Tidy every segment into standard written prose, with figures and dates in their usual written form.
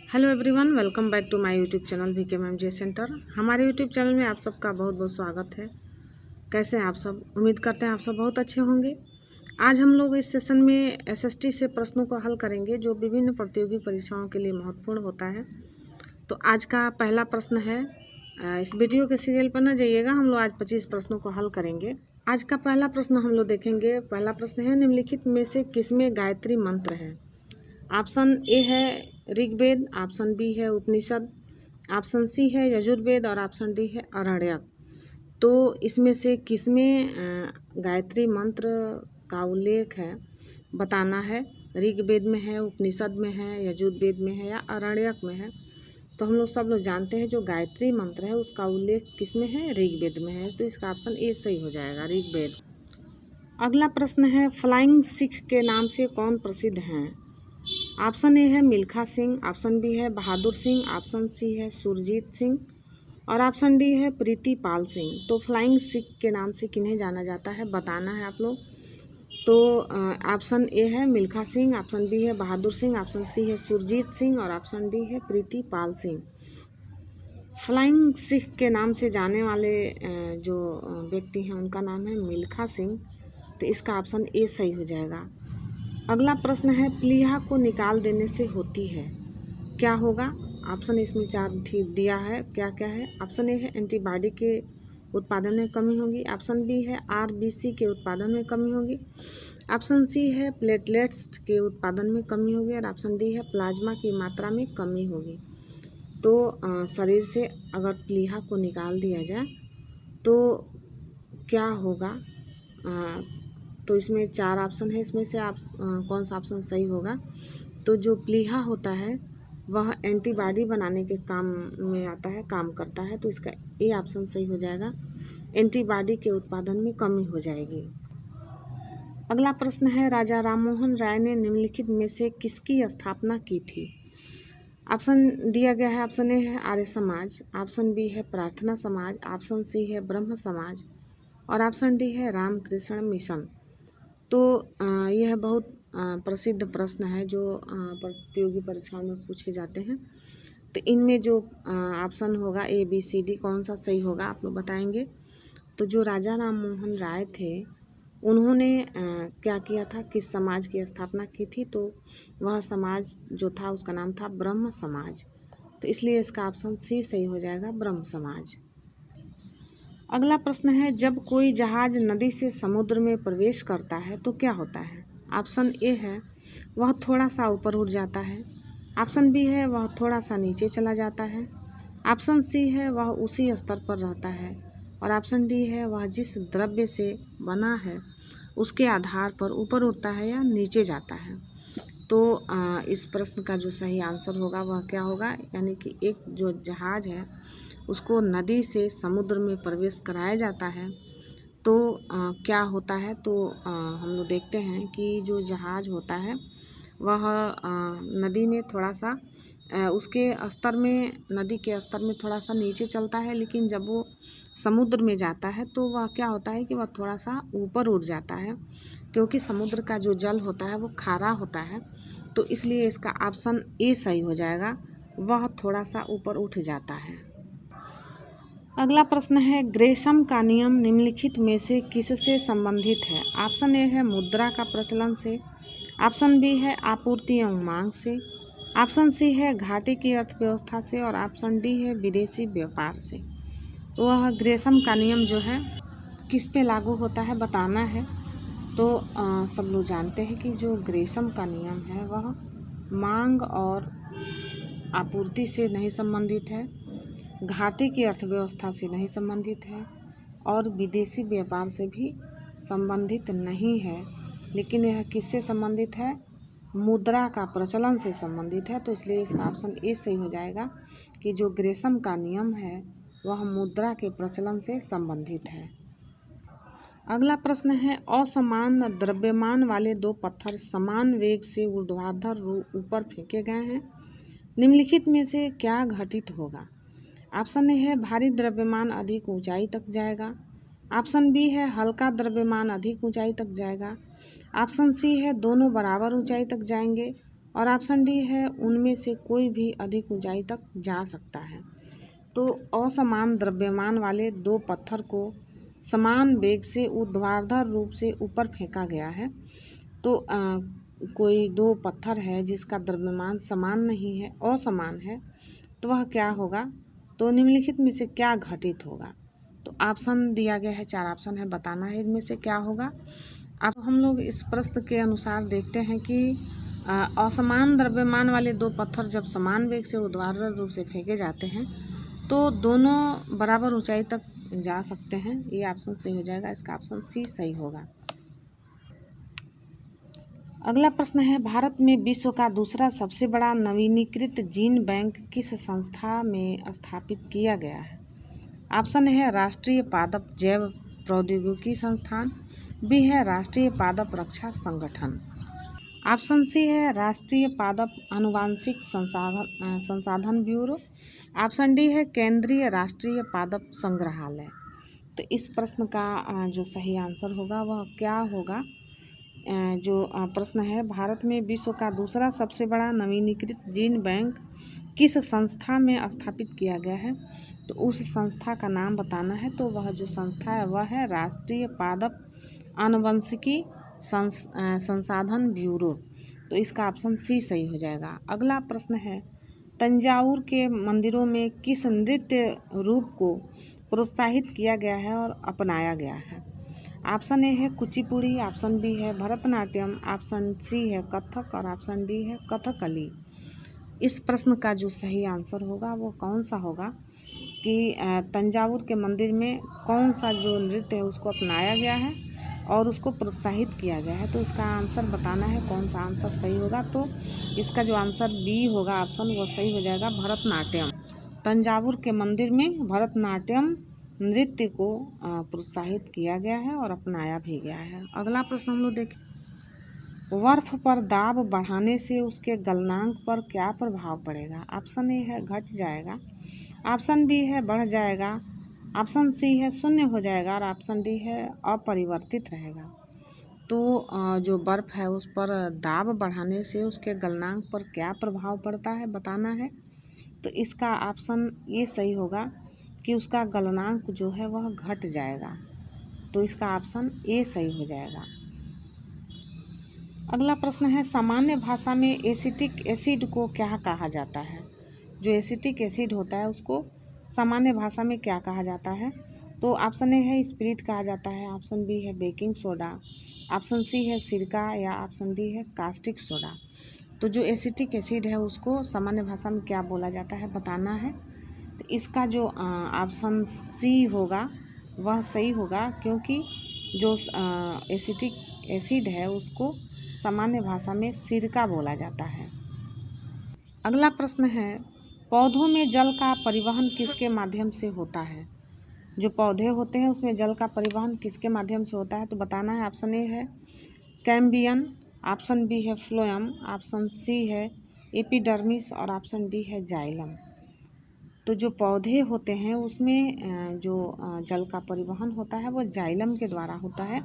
Hello everyone, welcome back to my YouTube channel VKMMJ centre. हमारे YouTube channel में आप सबका बहुत बहुत स्वागत है। कैसे हैं आप सब? उम्मीद करते हैं आप सब बहुत अच्छे होंगे। आज हम लोग इस सेशन में SST से प्रश्नों को हल करेंगे जो विभिन्न प्रतियोगी परीक्षाओं के लिए महत्वपूर्ण होता है। तो आज का पहला प्रश्न है, इस वीडियो के सीरियल पर न जाइएगा, हम लोग आज 25 प्रश्नों को हल करेंगे। आज का पहला प्रश्न हम लोग देखेंगे। पहला प्रश्न है, निम्नलिखित में से किसमें गायत्री मंत्र है? ऑप्शन ए है ऋग्वेद, ऑप्शन बी है उपनिषद, ऑप्शन सी है यजुर्वेद और ऑप्शन डी है आरण्यक। तो इसमें से किसमें गायत्री मंत्र का उल्लेख है बताना है। ऋग्वेद में है, उपनिषद में है, यजुर्वेद में है या आरण्यक में है। तो हम लोग सब लोग जानते हैं जो गायत्री मंत्र है उसका उल्लेख किसमें है? ऋग्वेद में है। तो इसका ऑप्शन ए सही हो जाएगा, ऋग्वेद। अगला प्रश्न है, फ्लाइंग सिख के नाम से कौन प्रसिद्ध हैं? ऑप्शन ए है मिल्खा सिंह, ऑप्शन बी है बहादुर सिंह, ऑप्शन सी है सुरजीत सिंह और ऑप्शन डी है प्रीति पाल सिंह। तो फ्लाइंग सिख के नाम से किन्हें जाना जाता है बताना है आप लोग। तो ऑप्शन ए है मिल्खा सिंह, ऑप्शन बी है बहादुर सिंह, ऑप्शन सी है सुरजीत सिंह और ऑप्शन डी है प्रीति पाल सिंह। फ्लाइंग सिख के नाम से जाने वाले जो व्यक्ति हैं उनका नाम है मिल्खा सिंह। तो इसका ऑप्शन ए सही हो जाएगा। अगला प्रश्न है, प्लीहा को निकाल देने से होती है क्या होगा? ऑप्शन इसमें 4 दिया है, क्या क्या है? ऑप्शन ए है एंटीबॉडी के उत्पादन में कमी होगी, ऑप्शन बी है RBC के उत्पादन में कमी होगी, ऑप्शन सी है प्लेटलेट्स के उत्पादन में कमी होगी और ऑप्शन डी है प्लाज्मा की मात्रा में कमी होगी। तो शरीर से अगर प्लीहा को निकाल दिया जाए तो क्या होगा? तो इसमें 4 ऑप्शन है, इसमें से आप कौन सा ऑप्शन सही होगा? तो जो प्लीहा होता है वह एंटीबॉडी बनाने के काम में आता है, काम करता है। तो इसका ए ऑप्शन सही हो जाएगा, एंटीबॉडी के उत्पादन में कमी हो जाएगी। अगला प्रश्न है, राजा राममोहन राय ने निम्नलिखित में से किसकी स्थापना की थी? ऑप्शन दिया गया है, ऑप्शन ए है आर्य समाज, ऑप्शन बी है प्रार्थना समाज, ऑप्शन सी है ब्रह्म समाज और ऑप्शन डी है रामकृष्ण मिशन। तो यह बहुत प्रसिद्ध प्रश्न है जो प्रतियोगी परीक्षाओं में पूछे जाते हैं। तो इनमें जो ऑप्शन होगा ABCD कौन सा सही होगा आप लोग बताएंगे। तो जो राजा राममोहन राय थे उन्होंने क्या किया था, किस समाज की स्थापना की थी? तो वह समाज जो था उसका नाम था ब्रह्म समाज। तो इसलिए इसका ऑप्शन सी सही हो जाएगा, ब्रह्म समाज। अगला प्रश्न है, जब कोई जहाज नदी से समुद्र में प्रवेश करता है तो क्या होता है? ऑप्शन ए है वह थोड़ा सा ऊपर उठ जाता है, ऑप्शन बी है वह थोड़ा सा नीचे चला जाता है, ऑप्शन सी है वह उसी स्तर पर रहता है और ऑप्शन डी है वह जिस द्रव्य से बना है उसके आधार पर ऊपर उठता है या नीचे जाता है। तो इस प्रश्न का जो सही आंसर होगा वह क्या होगा, यानी कि एक जो जहाज है उसको नदी से समुद्र में प्रवेश कराया जाता है तो क्या होता है? तो हम लोग देखते हैं कि जो जहाज होता है वह नदी में थोड़ा सा उसके स्तर में, नदी के स्तर में थोड़ा सा नीचे चलता है, लेकिन जब वो समुद्र में जाता है तो वह क्या होता है कि वह थोड़ा सा ऊपर उठ जाता है, क्योंकि समुद्र का जो जल होता है वो खारा होता है। तो इसलिए इसका ऑप्शन ए सही हो जाएगा, वह थोड़ा सा ऊपर उठ जाता है। अगला प्रश्न है, ग्रेशम का नियम निम्नलिखित में से किससे संबंधित है? ऑप्शन ए है मुद्रा का प्रचलन से, ऑप्शन बी है आपूर्ति एवं मांग से, ऑप्शन सी है घाटे की अर्थव्यवस्था से और ऑप्शन डी है विदेशी व्यापार से। वह ग्रेशम का नियम जो है किस पे लागू होता है बताना है। तो सब लोग जानते हैं कि जो ग्रेशम का नियम है वह मांग और आपूर्ति से नहीं संबंधित है, घाटे की अर्थव्यवस्था से नहीं संबंधित है और विदेशी व्यापार से भी संबंधित नहीं है, लेकिन यह किससे संबंधित है? मुद्रा का प्रचलन से संबंधित है। तो इसलिए इसका ऑप्शन ए सही हो जाएगा कि जो ग्रेशम का नियम है वह मुद्रा के प्रचलन से संबंधित है। अगला प्रश्न है, असमान द्रव्यमान वाले 2 पत्थर समान वेग से ऊर्ध्वाधर ऊपर फेंके गए हैं, निम्नलिखित में से क्या घटित होगा? ऑप्शन ए है भारी द्रव्यमान अधिक ऊंचाई तक जाएगा, ऑप्शन बी है हल्का द्रव्यमान अधिक ऊंचाई तक जाएगा, ऑप्शन सी है दोनों बराबर ऊंचाई तक जाएंगे और ऑप्शन डी है उनमें से कोई भी अधिक ऊंचाई तक जा सकता है। तो असमान द्रव्यमान वाले दो पत्थर को समान वेग से ऊर्ध्वाधर रूप से ऊपर फेंका गया है। तो कोई दो पत्थर है जिसका द्रव्यमान समान नहीं है, असमान है, तो वह क्या होगा? तो निम्नलिखित में से क्या घटित होगा? तो ऑप्शन दिया गया है, 4 ऑप्शन है, बताना है इनमें से क्या होगा। अब हम लोग इस प्रश्न के अनुसार देखते हैं कि असमान द्रव्यमान वाले दो पत्थर जब समान वेग से ऊर्ध्वाधर रूप से फेंके जाते हैं तो दोनों बराबर ऊंचाई तक जा सकते हैं। ये ऑप्शन सही हो जाएगा, इसका ऑप्शन सी सही होगा। अगला प्रश्न है, भारत में विश्व का दूसरा सबसे बड़ा नवीनीकृत जीन बैंक किस संस्था में स्थापित किया गया है? ऑप्शन है राष्ट्रीय पादप जैव प्रौद्योगिकी संस्थान, बी है राष्ट्रीय पादप रक्षा संगठन, ऑप्शन सी है राष्ट्रीय पादप आनुवांशिक संसाधन ब्यूरो, ऑप्शन डी है केंद्रीय राष्ट्रीय पादप संग्रहालय। तो इस प्रश्न का जो सही आंसर होगा वह क्या होगा? जो प्रश्न है, भारत में विश्व का दूसरा सबसे बड़ा नवीनीकृत जीन बैंक किस संस्था में स्थापित किया गया है? तो उस संस्था का नाम बताना है। तो वह जो संस्था है वह है राष्ट्रीय पादप आनुवंशिकी संसाधन ब्यूरो। तो इसका ऑप्शन सी सही हो जाएगा। अगला प्रश्न है, तंजावुर के मंदिरों में किस नृत्य रूप को प्रोत्साहित किया गया है और अपनाया गया है? ऑप्शन ए है कुचिपुड़ी, ऑप्शन बी है भरतनाट्यम, ऑप्शन सी है कथक और ऑप्शन डी है कथकली। इस प्रश्न का जो सही आंसर होगा वो कौन सा होगा कि तंजावुर के मंदिर में कौन सा जो नृत्य है उसको अपनाया गया है और उसको प्रोत्साहित किया गया है? तो इसका आंसर बताना है, कौन सा आंसर सही होगा। तो इसका जो आंसर बी होगा ऑप्शन, वो सही हो जाएगा, भरतनाट्यम। तंजावुर के मंदिर में भरतनाट्यम नृत्य को प्रोत्साहित किया गया है और अपनाया भी गया है। अगला प्रश्न हम लोग देखें, बर्फ पर दाब बढ़ाने से उसके गलनांक पर क्या प्रभाव पड़ेगा? ऑप्शन ए है घट जाएगा, ऑप्शन बी है बढ़ जाएगा, ऑप्शन सी है शून्य हो जाएगा और ऑप्शन डी है अपरिवर्तित रहेगा। तो जो बर्फ़ है उस पर दाब बढ़ाने से उसके गलनांक पर क्या प्रभाव पड़ता है बताना है। तो इसका ऑप्शन ये सही होगा कि उसका गलनांक जो है वह घट जाएगा। तो इसका ऑप्शन ए सही हो जाएगा। अगला प्रश्न है, सामान्य भाषा में एसिटिक एसिड को क्या कहा जाता है? जो एसिटिक एसिड होता है उसको सामान्य भाषा में क्या कहा जाता है? तो ऑप्शन ए है स्पिरिट कहा जाता है, ऑप्शन बी है बेकिंग सोडा, ऑप्शन सी है सिरका या ऑप्शन डी है कास्टिक सोडा। तो जो एसिटिक एसिड है उसको सामान्य भाषा में क्या बोला जाता है बताना है। तो इसका जो ऑप्शन सी होगा वह सही होगा, क्योंकि जो एसिटिक एसिड है उसको सामान्य भाषा में सिरका बोला जाता है। अगला प्रश्न है, पौधों में जल का परिवहन किसके माध्यम से होता है? जो पौधे होते हैं उसमें जल का परिवहन किसके माध्यम से होता है? तो बताना है। ऑप्शन ए है कैम्बियन, ऑप्शन बी है फ्लोएम, ऑप्शन सी है एपिडर्मिस और ऑप्शन डी है जाइलम। तो जो पौधे होते हैं उसमें जो जल का परिवहन होता है वो जाइलम के द्वारा होता है,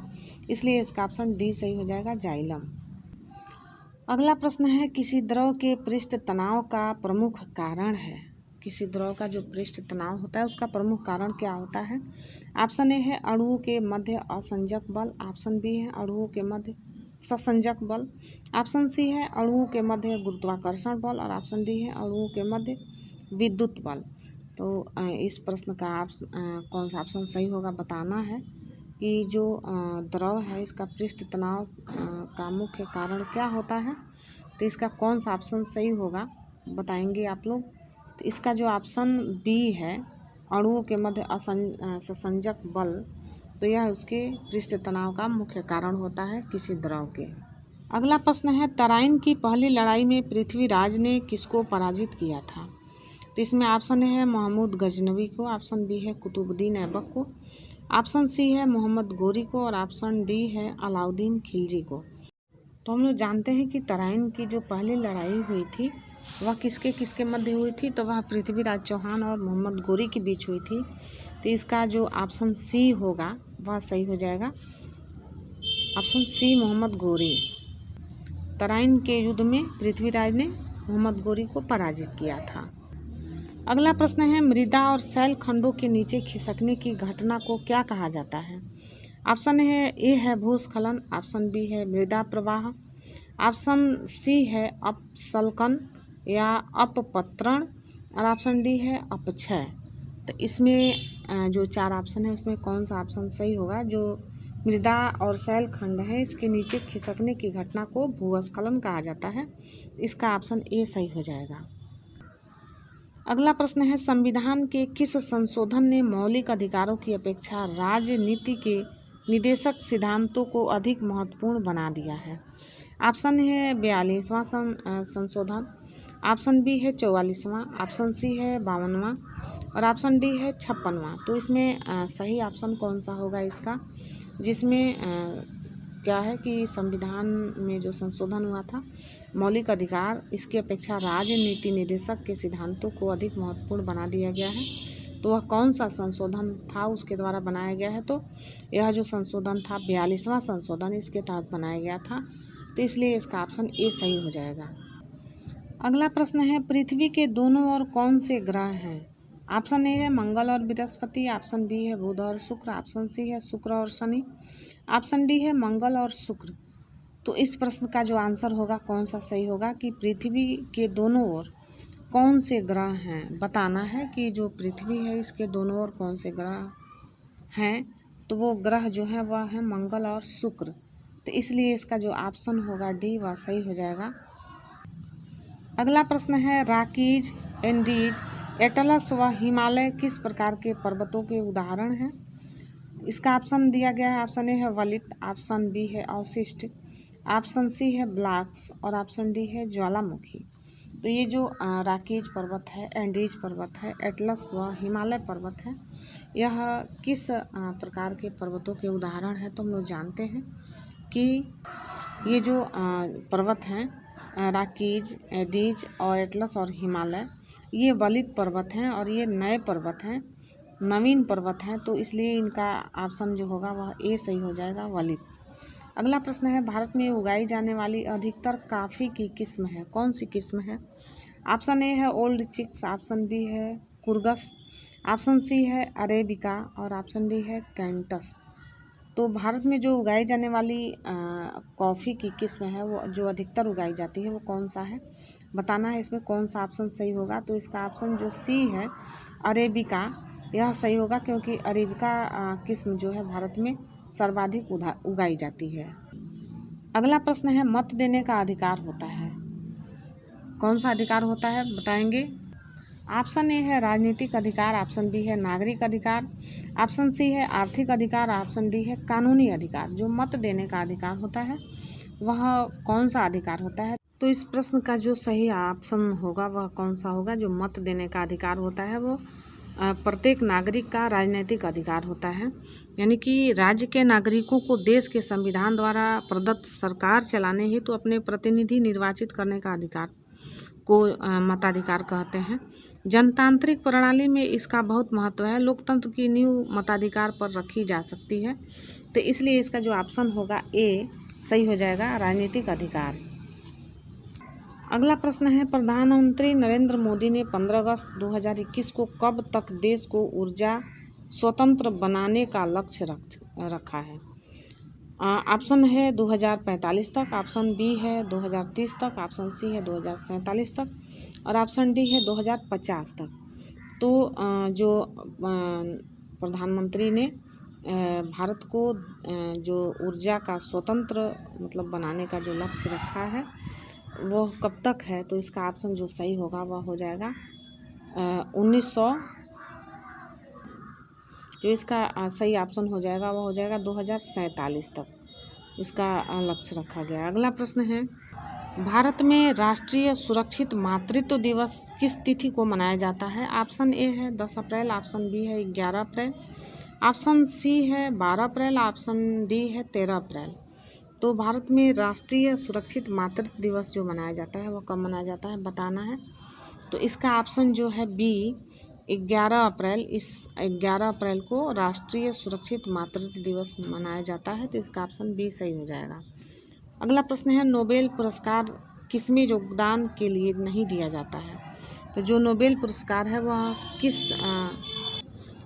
इसलिए इसका ऑप्शन डी सही हो जाएगा, जाइलम। अगला प्रश्न है, किसी द्रव के पृष्ठ तनाव का प्रमुख कारण है? किसी द्रव का जो पृष्ठ तनाव होता है उसका प्रमुख कारण क्या होता है? ऑप्शन ए है अणुओं के मध्य असंजक बल, ऑप्शन बी है अणुओं के मध्य ससंजक बल, ऑप्शन सी है अणुओं के मध्य गुरुत्वाकर्षण बल और ऑप्शन डी है अणुओं के मध्य विद्युत बल। तो इस प्रश्न का कौन सा ऑप्शन सही होगा बताना है कि जो द्रव है इसका पृष्ठ तनाव का मुख्य कारण क्या होता है। तो इसका कौन सा ऑप्शन सही होगा बताएंगे आप लोग। तो इसका जो ऑप्शन बी है अणुओं के मध्य ससंजक बल, तो यह उसके पृष्ठ तनाव का मुख्य कारण होता है किसी द्रव के। अगला प्रश्न है, तराइन की पहली लड़ाई में पृथ्वीराज ने किसको पराजित किया था? तो इसमें ऑप्शन है महमूद गजनवी को, ऑप्शन बी है कुतुबुद्दीन ऐबक को, ऑप्शन सी है मोहम्मद गोरी को और ऑप्शन डी है अलाउद्दीन खिलजी को। तो हम लोग जानते हैं कि तराइन की जो पहली लड़ाई हुई थी वह किसके किसके मध्य हुई थी? तो वह पृथ्वीराज चौहान और मोहम्मद गोरी के बीच हुई थी। तो इसका जो ऑप्शन सी होगा वह सही हो जाएगा, ऑप्शन सी मोहम्मद गोरी। तराइन के युद्ध में पृथ्वीराज ने मोहम्मद गोरी को पराजित किया था। अगला प्रश्न है, मृदा और शैल खंडों के नीचे खिसकने की घटना को क्या कहा जाता है? ऑप्शन है ए है भूस्खलन, ऑप्शन बी है मृदा प्रवाह, ऑप्शन सी है अपसल्कन या अपपत्रण और ऑप्शन डी है अपक्षय। तो इसमें जो 4 ऑप्शन है उसमें कौन सा ऑप्शन सही होगा? जो मृदा और शैल खंड है इसके नीचे खिसकने की घटना को भूस्खलन कहा जाता है। इसका ऑप्शन ए सही हो जाएगा। अगला प्रश्न है, संविधान के किस संशोधन ने मौलिक अधिकारों की अपेक्षा राजनीति के निदेशक सिद्धांतों को अधिक महत्वपूर्ण बना दिया है? ऑप्शन है 42वां संशोधन, ऑप्शन बी है 44वां, ऑप्शन सी है 52वां और ऑप्शन डी है 56वां। तो इसमें सही ऑप्शन कौन सा होगा इसका? जिसमें क्या है कि संविधान में जो संशोधन हुआ था मौलिक अधिकार इसकी अपेक्षा राजनीति निदेशक के सिद्धांतों को अधिक महत्वपूर्ण बना दिया गया है। तो वह कौन सा संशोधन था उसके द्वारा बनाया गया है? तो यह जो संशोधन था 42वां संशोधन इसके तहत बनाया गया था। तो इसलिए इसका ऑप्शन ए सही हो जाएगा। अगला प्रश्न है, पृथ्वी के दोनों ओर कौन से ग्रह हैं? ऑप्शन ए है मंगल और बृहस्पति, ऑप्शन बी है बुध और शुक्र, ऑप्शन सी है शुक्र और शनि, ऑप्शन डी है मंगल और शुक्र। तो इस प्रश्न का जो आंसर होगा कौन सा सही होगा कि पृथ्वी के दोनों ओर कौन से ग्रह हैं बताना है कि जो पृथ्वी है इसके दोनों ओर कौन से ग्रह हैं। तो वो ग्रह जो है वह है मंगल और शुक्र। तो इसलिए इसका जो ऑप्शन होगा डी वह सही हो जाएगा। अगला प्रश्न है, रॉकीज, एंडीज, एटलस व हिमालय किस प्रकार के पर्वतों के उदाहरण हैं? इसका ऑप्शन दिया गया है, ऑप्शन ए है वलित, ऑप्शन बी है अवशिष्ट, ऑप्शन सी है ब्लॉक्स और ऑप्शन डी है ज्वालामुखी। तो ये जो रॉकीज पर्वत है, एंडीज पर्वत है, एटलस व हिमालय पर्वत है, यह किस प्रकार के पर्वतों के उदाहरण है? तो हम लोग जानते हैं कि ये जो पर्वत हैं रॉकीज, एंडीज और एटलस और हिमालय, ये वलित पर्वत हैं और ये नए पर्वत हैं, नवीन पर्वत हैं। तो इसलिए इनका ऑप्शन जो होगा वह ए सही हो जाएगा, वलित। अगला प्रश्न है, भारत में उगाई जाने वाली अधिकतर कॉफ़ी की किस्म है, कौन सी किस्म है? ऑप्शन ए है ओल्ड चिक्स, ऑप्शन बी है कुर्गस, ऑप्शन सी है अरेबिका और ऑप्शन डी है कैंटस। तो भारत में जो उगाई जाने वाली कॉफ़ी की किस्म है वो जो अधिकतर उगाई जाती है वो कौन सा है बताना है। इसमें कौन सा ऑप्शन सही होगा? तो इसका ऑप्शन जो सी है अरेबिका, यह सही होगा क्योंकि अरेबिका किस्म जो है भारत में सर्वाधिक उगाई जाती है। अगला प्रश्न है, मत देने का अधिकार होता है, कौन सा अधिकार होता है बताएंगे? ऑप्शन ए है राजनीतिक अधिकार, ऑप्शन बी है नागरिक अधिकार, ऑप्शन सी है आर्थिक अधिकार, ऑप्शन डी है कानूनी अधिकार। जो मत देने का अधिकार होता है वह कौन सा अधिकार होता है? तो इस प्रश्न का जो सही ऑप्शन होगा वह कौन सा होगा? जो मत देने का अधिकार होता है वो प्रत्येक नागरिक का राजनीतिक अधिकार होता है, यानी कि राज्य के नागरिकों को देश के संविधान द्वारा प्रदत्त सरकार चलाने हेतु अपने प्रतिनिधि निर्वाचित करने का अधिकार को मताधिकार कहते हैं। जनतांत्रिक प्रणाली में इसका बहुत महत्व है। लोकतंत्र की नींव मताधिकार पर रखी जा सकती है। तो इसलिए इसका जो ऑप्शन होगा ए सही हो जाएगा, राजनीतिक अधिकार। अगला प्रश्न है, प्रधानमंत्री नरेंद्र मोदी ने 15 अगस्त 2021 को कब तक देश को ऊर्जा स्वतंत्र बनाने का लक्ष्य रखा है? ऑप्शन है 2045 तक, ऑप्शन बी है 2030 तक, ऑप्शन सी है 2047 तक और ऑप्शन डी है 2050 तक। तो जो प्रधानमंत्री ने भारत को जो ऊर्जा का स्वतंत्र मतलब बनाने का जो लक्ष्य रखा है वो कब तक है? तो इसका ऑप्शन जो सही होगा वह हो जाएगा 1900। जो इसका सही ऑप्शन हो जाएगा वह हो जाएगा 2047 तक इसका लक्ष्य रखा गया। अगला प्रश्न है, भारत में राष्ट्रीय सुरक्षित मातृत्व दिवस किस तिथि को मनाया जाता है? ऑप्शन ए है 10 अप्रैल, ऑप्शन बी है 11 अप्रैल, ऑप्शन सी है 12 अप्रैल, ऑप्शन डी है 13 अप्रैल। तो भारत में राष्ट्रीय सुरक्षित मातृत्व दिवस जो मनाया जाता है वह कब मनाया जाता है बताना है। तो इसका ऑप्शन जो है बी 11 अप्रैल, इस 11 अप्रैल को राष्ट्रीय सुरक्षित मातृत्व दिवस मनाया जाता है। तो इसका ऑप्शन बी सही हो जाएगा। अगला प्रश्न है नोबेल पुरस्कार किसमें योगदान के लिए नहीं दिया जाता है। तो जो नोबेल पुरस्कार है वह किस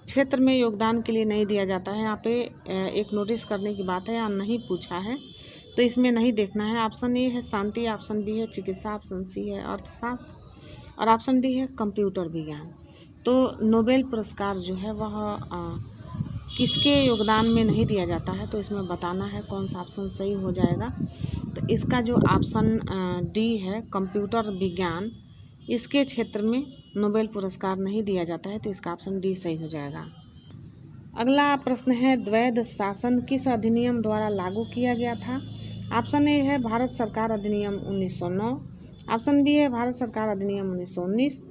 क्षेत्र में योगदान के लिए नहीं दिया जाता है। यहाँ पे एक नोटिस करने की बात है, यहाँ नहीं पूछा है तो इसमें नहीं देखना है। ऑप्शन ए है शांति, ऑप्शन बी है चिकित्सा, ऑप्शन सी है अर्थशास्त्र और ऑप्शन डी है कंप्यूटर विज्ञान। तो नोबेल पुरस्कार जो है वह किसके योगदान में नहीं दिया जाता है, तो इसमें बताना है कौन सा ऑप्शन सही हो जाएगा। तो इसका जो ऑप्शन डी है कंप्यूटर विज्ञान, इसके क्षेत्र में नोबेल पुरस्कार नहीं दिया जाता है, तो इसका ऑप्शन डी सही हो जाएगा। अगला प्रश्न है द्वैध शासन किस अधिनियम द्वारा लागू किया गया था। ऑप्शन ए है भारत सरकार अधिनियम 1909, ऑप्शन बी है भारत सरकार अधिनियम 1919,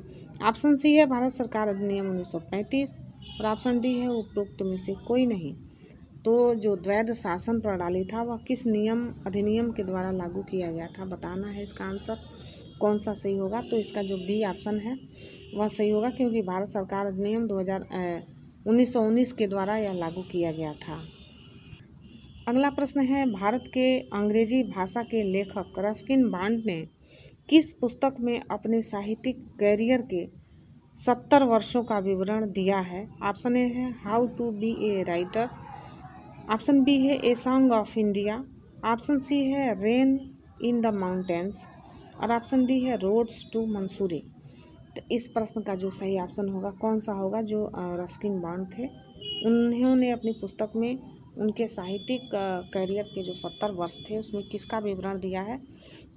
ऑप्शन सी है भारत सरकार अधिनियम 1935 और ऑप्शन डी है उपरोक्त में से कोई नहीं। तो जो द्वैध शासन प्रणाली था वह किस अधिनियम के द्वारा लागू किया गया था, बताना है इसका आंसर कौन सा सही होगा। तो इसका जो बी ऑप्शन है वह सही होगा, क्योंकि भारत सरकार अधिनियम 1919 के द्वारा यह लागू किया गया था। अगला प्रश्न है भारत के अंग्रेजी भाषा के लेखक रस्किन बॉन्ड ने किस पुस्तक में अपने साहित्यिक कैरियर के 70 वर्षों का विवरण दिया है। ऑप्शन ए है how to be a writer, option B है a song of India, option C है रेन इन द माउंटेन्स और ऑप्शन डी है रोड्स टू मंसूरी। तो इस प्रश्न का जो सही ऑप्शन होगा कौन सा होगा, जो रस्किन बॉन्ड थे उन्होंने अपनी पुस्तक में उनके साहित्यिक करियर के जो 70 वर्ष थे उसमें किसका विवरण दिया है।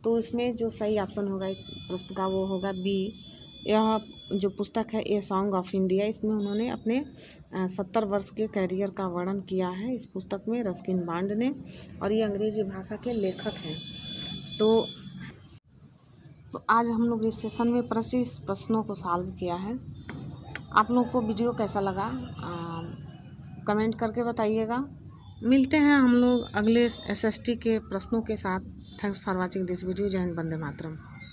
तो इसमें जो सही ऑप्शन होगा इस प्रश्न का वो होगा बी। यह जो पुस्तक है ए सॉन्ग ऑफ इंडिया, इसमें उन्होंने अपने 70 वर्ष के करियर का वर्णन किया है इस पुस्तक में रस्किन बॉन्ड ने, और ये अंग्रेजी भाषा के लेखक हैं। तो आज हम लोग इस सेशन में 25 प्रश्नों को सॉल्व किया है। आप लोग को वीडियो कैसा लगा कमेंट करके बताइएगा। मिलते हैं हम लोग अगले SST के प्रश्नों के साथ। Thanks for watching this video. जय हिंद, वंदे मातरम।